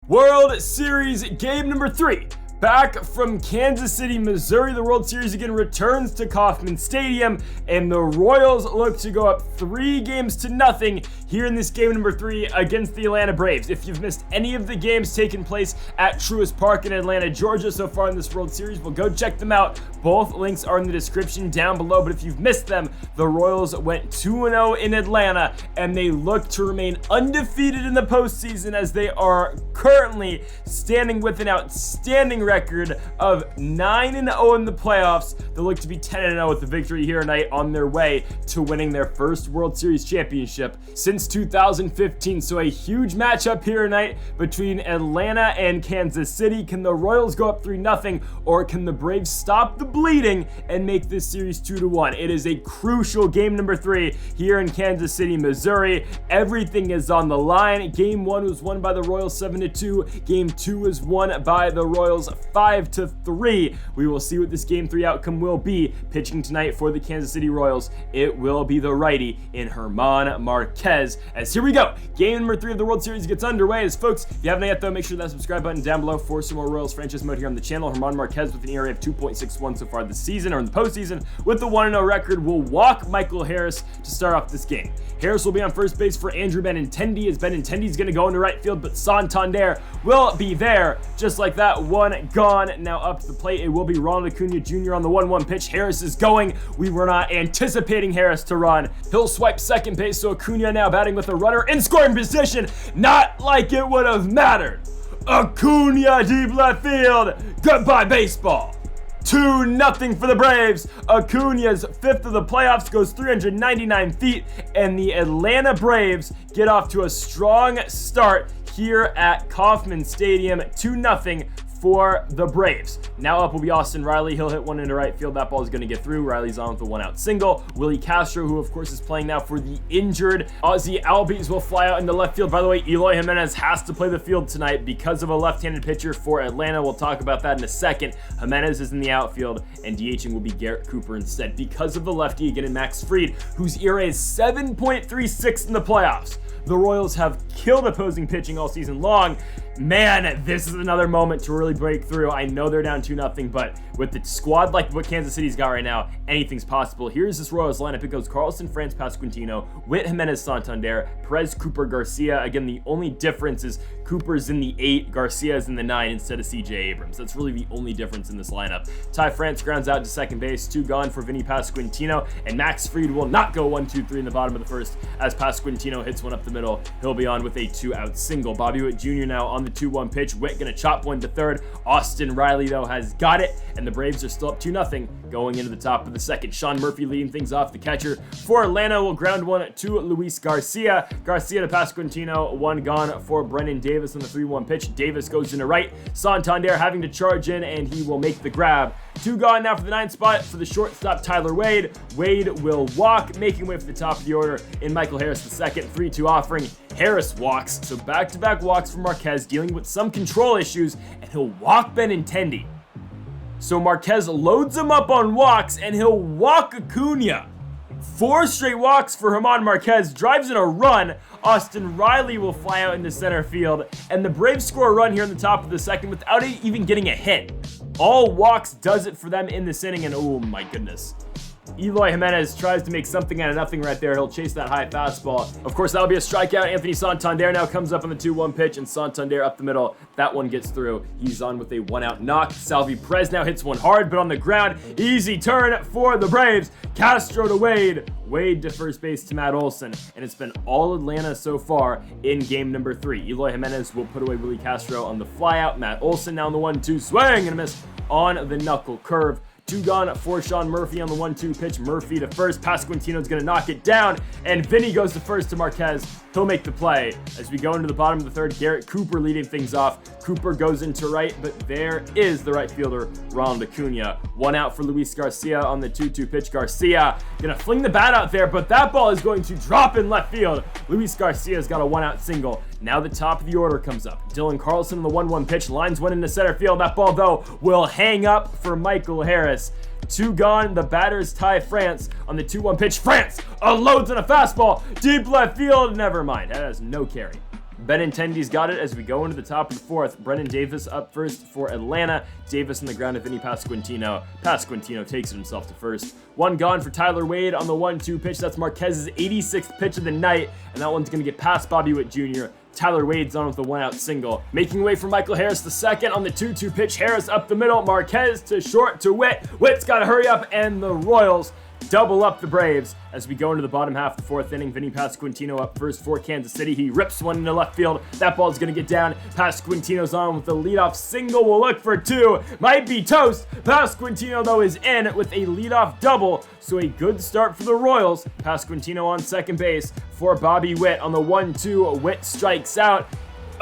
World Series game number 3. Back from Kansas City, Missouri, the World Series again returns to Kauffman Stadium, and the Royals look to go up 3-0 here in this game number 3 against the Atlanta Braves. If you've missed any of the games taking place at Truist Park in Atlanta, Georgia so far in this World Series, well, go check them out. Both links are in the description down below, but if you've missed them, the Royals went 2-0 in Atlanta, and they look to remain undefeated in the postseason as they are currently standing with an outstanding record of 9-0 in the playoffs. They look to be 10-0 with the victory here tonight on their way to winning their first World Series championship since 2015. So a huge matchup here tonight between Atlanta and Kansas City. Can the Royals go up 3-0, or can the Braves stop the bleeding and make this series 2-1? It is a crucial game number 3 here in Kansas City, Missouri. Everything is on the line. Game 1 was won by the Royals 7-2. Game 2 was won by the Royals 5-3. We will see what this game 3 outcome will be. Pitching tonight for the Kansas City Royals, it will be the righty in German Marquez. As here we go, game number 3 of the World Series gets underway. As folks, if you haven't yet though, make sure that subscribe button down below for some more Royals franchise mode here on the channel. German Marquez with an ERA of 2.61 so far this season, or in the postseason, with the 1-0 record, will walk Michael Harris to start off this game. Harris will be on first base for Andrew Benintendi, as Benintendi's going to go into right field, but Santander will be there. Just like that, one gone. Now up to the plate, it will be Ronald Acuna Jr. on the 1-1 pitch. Harris is going. We were not anticipating Harris to run. He'll swipe second base, so Acuna now batting with a runner in scoring position. Not like it would have mattered. Acuna deep left field. Goodbye baseball. 2-0 for the Braves. Acuna's 5th of the playoffs goes 399 feet, and the Atlanta Braves get off to a strong start here at Kauffman Stadium. 2-0 for the Braves. Now up will be Austin Riley. He'll hit one into right field. That ball is going to get through. Riley's on with a 1-out single. Willie Castro, who of course is playing now for the injured Ozzie Albies, will fly out into left field. By the way, Eloy Jimenez has to play the field tonight because of a left-handed pitcher for Atlanta. We'll talk about that in a second. Jimenez is in the outfield, and DHing will be Garrett Cooper instead because of the lefty again in Max Fried, whose ERA is 7.36 in the playoffs. The Royals have killed opposing pitching all season long. Man, this is another moment to really break through. I know they're down 2-0, but with the squad like what Kansas City's got right now, anything's possible. Here's this Royals lineup. It goes Carlson, France, Pasquantino, Witt, Jimenez, Santander, Perez, Cooper, Garcia. Again, the only difference is Cooper's in the 8, Garcia's in the 9 instead of CJ Abrams. That's really the only difference in this lineup. Ty France grounds out to second base, 2 gone for Vinny Pasquantino, and Max Fried will not go 1-2-3 in the bottom of the first as Pasquantino hits one up the middle. He'll be on with a 2-out single. Bobby Witt Jr. now on the 2-1 pitch. Witt gonna chop one to third. Austin Riley though has got it, and the Braves are still up 2-0 going into the top of the second. Sean Murphy leading things off. The catcher for Atlanta will ground one to Luis Garcia. Garcia to Pasquantino, 1 gone for Brennan Davis on the 3-1 pitch. Davis goes into right. Santander having to charge in, and he will make the grab. 2 gone now for the 9th spot for the shortstop Tyler Wade. Wade will walk, making way for the top of the order in Michael Harris the second. 3-2 offering. Harris walks, so back-to-back walks for Marquez, dealing with some control issues, and he'll walk Benintendi. So Marquez loads him up on walks, and he'll walk Acuna. 4 straight walks for German Marquez, drives in a run. Austin Riley will fly out into center field, and the Braves score a run here in the top of the second without even getting a hit. All walks does it for them in this inning, and oh my goodness. Eloy Jimenez tries to make something out of nothing right there. He'll chase that high fastball. Of course, that'll be a strikeout. Anthony Santander now comes up on the 2-1 pitch, and Santander up the middle. That one gets through. He's on with a 1-out knock. Salvi Perez now hits one hard, but on the ground. Easy turn for the Braves. Castro to Wade. Wade to first base to Matt Olson. And it's been all Atlanta so far in game number 3. Eloy Jimenez will put away Willie Castro on the flyout. Matt Olson now on the 1-2 swing and a miss on the knuckle curve. 2 gone for Sean Murphy on the 1-2 pitch. Murphy to first. Pasquantino's going to knock it down, and Vinny goes to first to Marquez. He'll make the play. As we go into the bottom of the third, Garrett Cooper leading things off. Cooper goes into right, but there is the right fielder, Ronald Acuna. 1 out for Luis Garcia on the 2-2 pitch. Garcia gonna fling the bat out there, but that ball is going to drop in left field. Luis Garcia's got a 1-out single. Now the top of the order comes up. Dylan Carlson on the 1-1 pitch, lines one into center field. That ball, though, will hang up for Michael Harris. 2 gone, the batters Ty France on the 2-1 pitch. France unloads on a fastball, deep left field. Never mind, that has no carry. Benintendi's got it as we go into the top of the fourth. Brennan Davis up first for Atlanta. Davis on the ground to Vinny Pasquantino. Pasquantino takes it himself to first. One gone for Tyler Wade on the 1-2 pitch. That's Marquez's 86th pitch of the night, and that one's going to get past Bobby Witt Jr. Tyler Wade's on with the 1-out single. Making way for Michael Harris the second on the 2-2 pitch. Harris up the middle. Marquez to short to Witt. Witt's got to hurry up, and the Royals double up the Braves as we go into the bottom half of the fourth inning. Vinny Pasquantino up first for Kansas City. He rips one into left field. That ball's going to get down. Pasquantino's on with the leadoff single. We'll look for two. Might be toast. Pasquantino, though, is in with a leadoff double. So a good start for the Royals. Pasquantino on second base for Bobby Witt on the 1-2. Witt strikes out.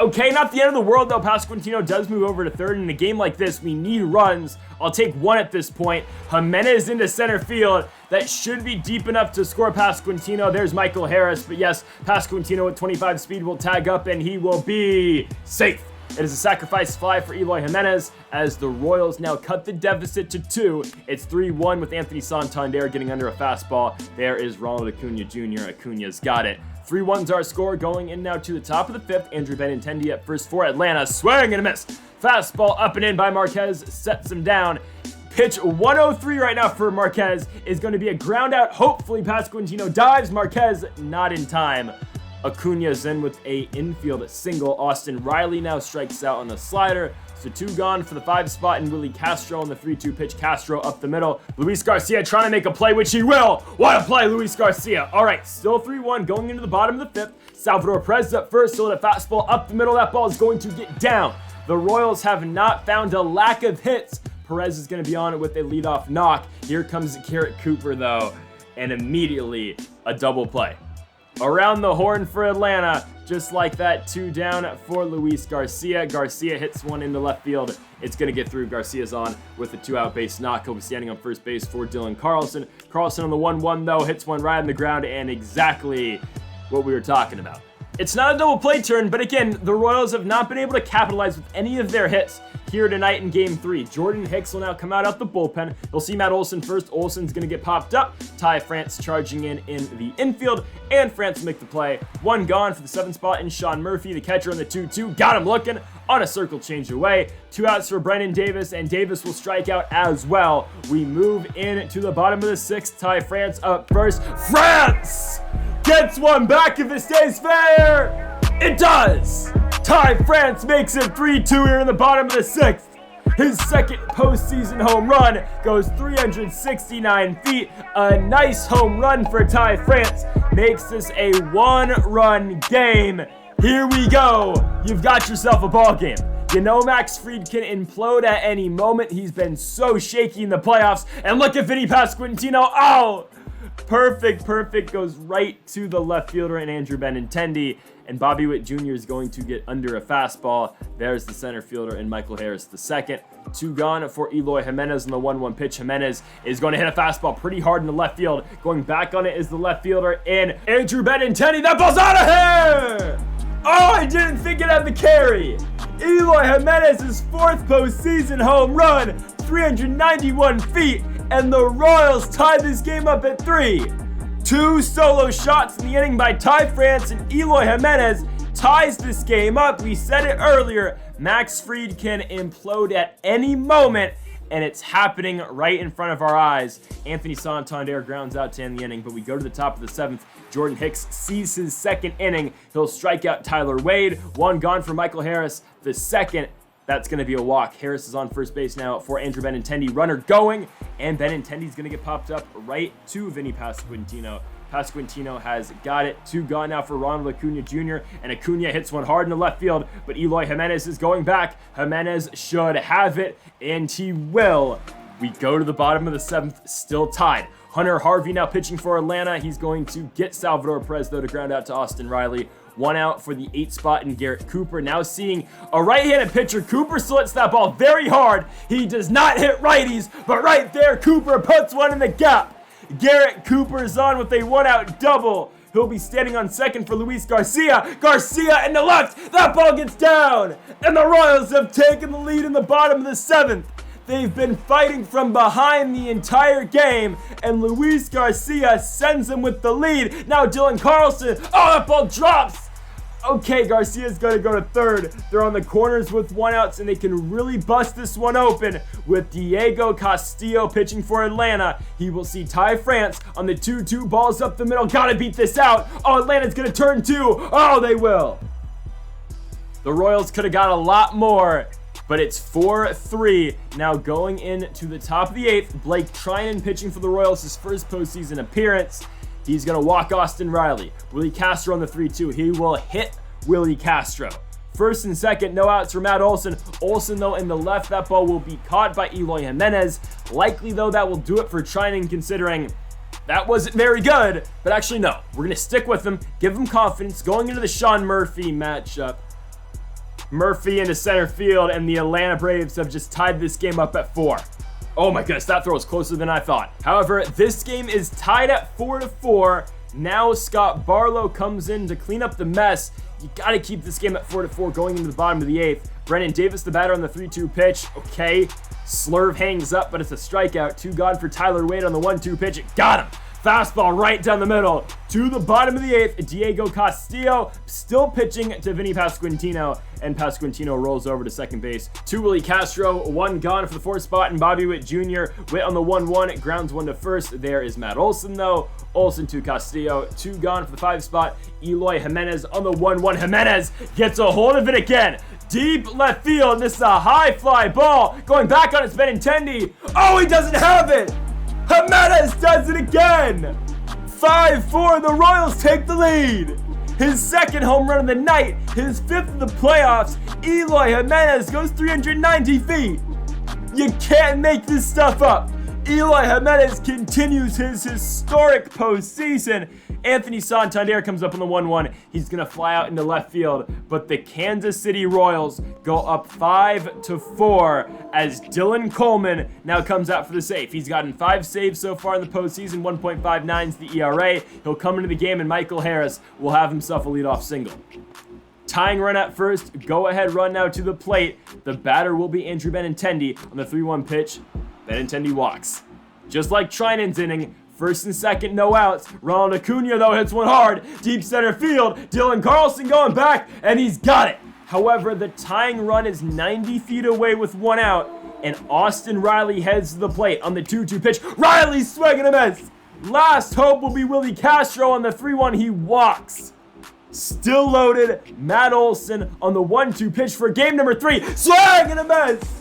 Okay, not the end of the world, though. Pasquantino does move over to third. In a game like this, we need runs. I'll take one at this point. Jimenez into center field. That should be deep enough to score Pasquantino. There's Michael Harris. But yes, Pasquantino with 25 speed will tag up, and he will be safe. It is a sacrifice fly for Eloy Jimenez as the Royals now cut the deficit to 2. It's 3-1 with Anthony Santander getting under a fastball. There is Ronald Acuna Jr. Acuna's got it. 3-1's our score going in now to the top of the fifth. Andrew Benintendi at first for Atlanta. Swing and a miss. Fastball up and in by Marquez. Sets him down. Pitch 103 right now for Marquez is going to be a ground out. Hopefully Pasquantino dives. Marquez not in time. Acuna's in with a infield single. Austin Riley now strikes out on the slider. So 2 gone for the 5 spot, and Willie Castro on the 3-2 pitch. Castro up the middle. Luis Garcia trying to make a play, which he will. What a play, Luis Garcia. All right, still 3-1 going into the bottom of the fifth. Salvador Perez up first, so the fastball up the middle. That ball is going to get down. The Royals have not found a lack of hits. Perez is going to be on it with a leadoff knock. Here comes Garrett Cooper, though, and immediately a double play. Around the horn for Atlanta, just like that, 2 down for Luis Garcia. Garcia hits one into left field. It's going to get through. Garcia's on with a 2-out base knock. He'll be standing on first base for Dylan Carlson. Carlson on the 1-1, though, hits one right on the ground, and exactly what we were talking about. It's not a double play turn, but again, the Royals have not been able to capitalize with any of their hits here tonight in Game 3. Jordan Hicks will now come out the bullpen. You'll see Matt Olson first. Olson's going to get popped up. Ty France charging in the infield, and France will make the play. 1 gone for the 7th spot in Sean Murphy, the catcher on the 2-2. Got him looking on a circle change away. 2 outs for Brennan Davis, and Davis will strike out as well. We move in to the bottom of the 6th. Ty France up first. France gets one back if it stays fair. It does. Ty France makes it 3-2 here in the bottom of the 6th. His second postseason home run goes 369 feet. A nice home run for Ty France. Makes this a 1-run game. Here we go. You've got yourself a ball game. You know Max Fried can implode at any moment. He's been so shaky in the playoffs. And look at Vinny Pasquantino. Oh! Perfect, goes right to the left fielder and Andrew Benintendi, and Bobby Witt Jr. is going to get under a fastball. There's the center fielder and Michael Harris the second. 2 gone for Eloy Jimenez on the 1-1 pitch. Jimenez is going to hit a fastball pretty hard in the left field. Going back on it is the left fielder and Andrew Benintendi. That ball's out of here! Oh, I didn't think it had the carry. Eloy Jimenez's 4th postseason home run, 391 feet. And the Royals tie this game up at 3. 2 solo shots in the inning by Ty France, and Eloy Jimenez ties this game up. We said it earlier, Max Fried can implode at any moment, and it's happening right in front of our eyes. Anthony Santander grounds out to end the inning, but we go to the top of the 7th. Jordan Hicks sees his 2nd inning. He'll strike out Tyler Wade. 1 gone for Michael Harris, the second. That's going to be a walk. Harris is on first base now for Andrew Benintendi. Runner going, and Benintendi's going to get popped up right to Vinny Pasquantino. Pasquantino has got it. 2 gone now for Ronald Acuna Jr., and Acuna hits one hard in the left field, but Eloy Jimenez is going back. Jimenez should have it, and he will. We go to the bottom of the 7th, still tied. Hunter Harvey now pitching for Atlanta. He's going to get Salvador Perez, though, to ground out to Austin Riley. 1 out for the 8th spot in Garrett Cooper. Now seeing a right-handed pitcher. Cooper slits that ball very hard. He does not hit righties, but right there, Cooper puts one in the gap. Garrett Cooper's on with a 1-out double. He'll be standing on second for Luis Garcia. Garcia in the left. That ball gets down. And the Royals have taken the lead in the bottom of the 7th. They've been fighting from behind the entire game, and Luis Garcia sends them with the lead. Now Dylan Carlson. Oh, that ball drops. Okay, Garcia's going to go to third. They're on the corners with 1 outs, and they can really bust this one open with Diego Castillo pitching for Atlanta. He will see Ty France on the 2-2, balls up the middle. Gotta beat this out. Oh, Atlanta's going to turn 2. Oh, they will. The Royals could have got a lot more, but it's 4-3. Now going into the top of the 8th, Blake Trinan pitching for the Royals, his first postseason appearance. He's going to walk Austin Riley. Willie Castro on the 3-2. He will hit Willie Castro. First and second, no outs for Matt Olson. Olson, though, in the left. That ball will be caught by Eloy Jimenez. Likely, though, that will do it for Trinan, considering that wasn't very good. But actually, no. We're going to stick with him, give him confidence. Going into the Sean Murphy matchup. Murphy into center field, and the Atlanta Braves have just tied this game up at 4. Oh my goodness, that throw is closer than I thought. However, this game is tied at 4-4. Now Scott Barlow comes in to clean up the mess. You got to keep this game at 4-4 going into the bottom of the 8th. Brennan Davis, the batter, on the 3-2 pitch. Okay, Slurve hangs up, but it's a strikeout. 2 gone for Tyler Wade on the 1-2 pitch. Got him. Fastball right down the middle to the bottom of the 8th. Diego Castillo still pitching to Vinny Pasquantino, and Pasquantino rolls over to second base. 2 Willie Castro, 1 gone for the 4th spot, and Bobby Witt Jr. Witt on the 1-1, grounds 1 to first. There is Matt Olson, though. Olson to Castillo, 2 gone for the 5 spot. Eloy Jimenez on the 1-1. Jimenez gets a hold of it again. Deep left field, and this is a high fly ball going back on its Benintendi. Oh, he doesn't have it. Jimenez does it again! 5-4, the Royals take the lead. His second home run of the night, his 5th of the playoffs. Eloy Jimenez goes 390 feet. You can't make this stuff up. Eloy Jimenez continues his historic postseason. Anthony Santander comes up on the 1-1. He's going to fly out into left field. But the Kansas City Royals go up 5-4 as Dylan Coleman now comes out for the save. He's gotten 5 saves so far in the postseason. 1.59 is the ERA. He'll come into the game, and Michael Harris will have himself a leadoff single. Tying run at first. Go-ahead run now to the plate. The batter will be Andrew Benintendi on the 3-1 pitch. Benintendi walks. Just like Trinan's inning, first and second, no outs. Ronald Acuna, though, hits one hard. Deep center field. Dylan Carlson going back, and he's got it. However, the tying run is 90 feet away with 1 out, and Austin Riley heads to the plate on the 2-2 pitch. Riley's swinging a miss. Last hope will be Willie Castro on the 3-1. He walks. Still loaded, Matt Olson on the 1-2 pitch for game number 3. Swing and a miss.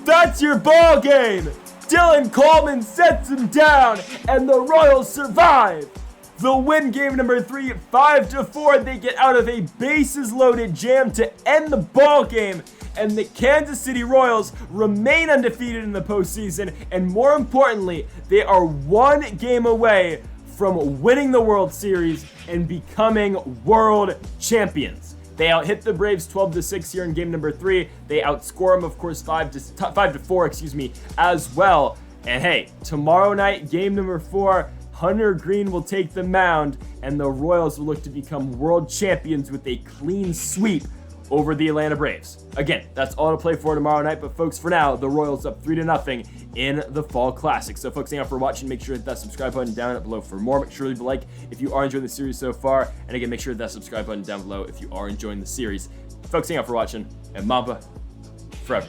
That's your ball game. Dylan Coleman sets him down, and the Royals survive. They'll win game number 3, 5-4. They get out of a bases-loaded jam to end the ball game, and the Kansas City Royals remain undefeated in the postseason, and more importantly, they are 1 game away from winning the World Series and becoming world champions. They out-hit the Braves 12-6 here in game number 3. They outscore them, of course, 5-4, as well. And hey, tomorrow night, game number 4, Hunter Green will take the mound, and the Royals will look to become world champions with a clean sweep over the Atlanta Braves. Again, that's all to play for tomorrow night, but folks, for now, the Royals up 3-0 in the Fall Classic. So folks, thank you for watching. Make sure to hit that subscribe button down below for more. Make sure to leave a like if you are enjoying the series so far, and again, make sure to hit that subscribe button down below if you are enjoying the series. Folks, thank you for watching, and Mamba forever.